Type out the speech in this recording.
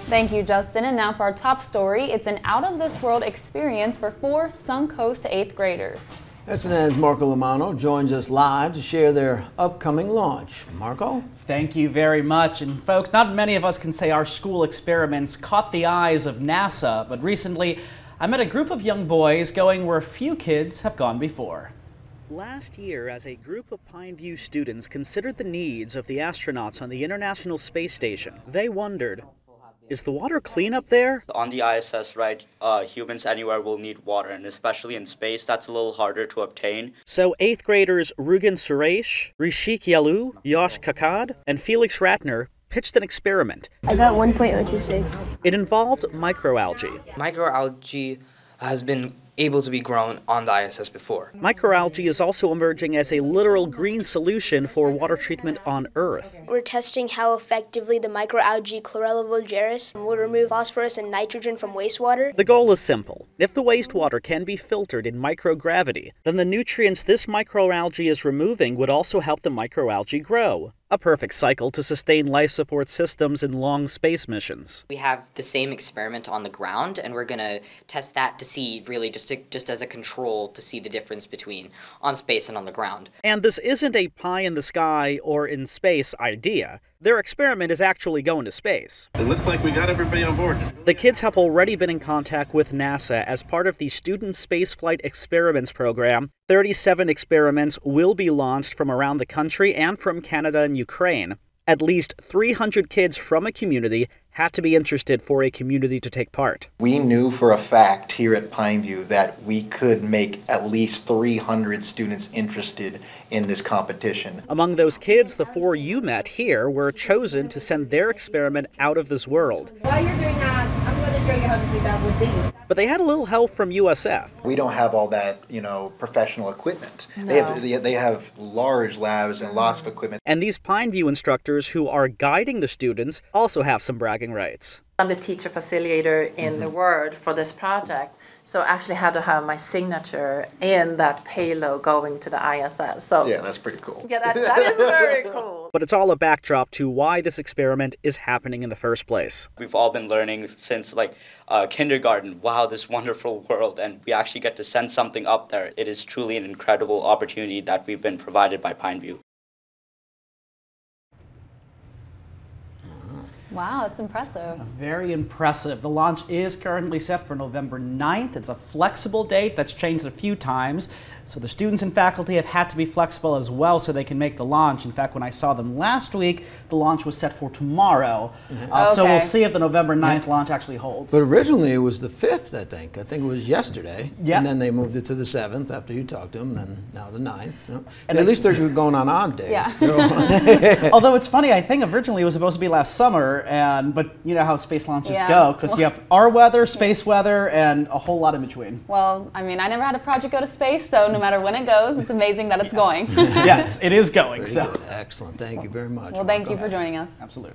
Thank you, Justin. And now for our top story. It's an out-of-this-world experience for 4 Suncoast 8th graders. SNN's Marco Lomano joins us live to share their upcoming launch. Marco? Thank you very much. And folks, not many of us can say our school experiments caught the eyes of NASA, but recently I met a group of young boys going where few kids have gone before. Last year, as a group of Pineview students considered the needs of the astronauts on the International Space Station, they wondered, is the water clean up there? On the ISS, right, humans anywhere will need water, and especially in space, that's a little harder to obtain. So 8th graders Rugen Suresh, Rishik Yalu, Yash Kakad, and Felix Ratner pitched an experiment. I got 1.026. It involved microalgae. Microalgae has been able to be grown on the ISS before. Microalgae is also emerging as a literal green solution for water treatment on Earth. We're testing how effectively the microalgae Chlorella vulgaris will remove phosphorus and nitrogen from wastewater. The goal is simple. If the wastewater can be filtered in microgravity, then the nutrients this microalgae is removing would also help the microalgae grow. A perfect cycle to sustain life support systems in long space missions. We have the same experiment on the ground, and we're going to test that to see, really just as a control, to see the difference between on space and on the ground. And this isn't a pie in the sky or in space idea. Their experiment is actually going to space. It looks like we got everybody on board. The kids have already been in contact with NASA as part of the Student Spaceflight Experiments program. 37 experiments will be launched from around the country and from Canada and Ukraine. At least 300 kids from a community had to be interested for a community to take part. We knew for a fact here at Pineview that we could make at least 300 students interested in this competition. Among those kids, the 4 you met here were chosen to send their experiment out of this world. While you're doing that, I'm going to show you how to do that with these. But they had a little help from USF. We don't have all that, professional equipment. No. They have large labs and lots of equipment. And these Pineview instructors who are guiding the students also have some bragging rights. I'm the teacher facilitator in the world for this project, so I actually had to have my signature in that payload going to the ISS. So yeah, that's pretty cool. Yeah, that is very cool. But it's all a backdrop to why this experiment is happening in the first place. We've all been learning since kindergarten, wow, this wonderful world, and we actually get to send something up there. It is truly an incredible opportunity that we've been provided by Pineview. Wow, it's impressive. Very impressive. The launch is currently set for November 9th. It's a flexible date that's changed a few times. So the students and faculty have had to be flexible as well so they can make the launch. In fact, when I saw them last week, the launch was set for tomorrow. So we'll see if the November 9th launch actually holds. But originally it was the 5th, I think. I think it was yesterday. Yeah. And then they moved it to the 7th after you talked to them, then now the 9th. And at least they're going on odd days. Yeah. Although it's funny, I think originally it was supposed to be last summer, but you know how space launches go, because you have our weather, space weather, and a whole lot in between. Well, I mean, I never had a project go to space, so no matter when it goes, it's amazing that it's going. Yes, it is going. Excellent. Thank you very much. Well, thank you for joining us. Absolutely.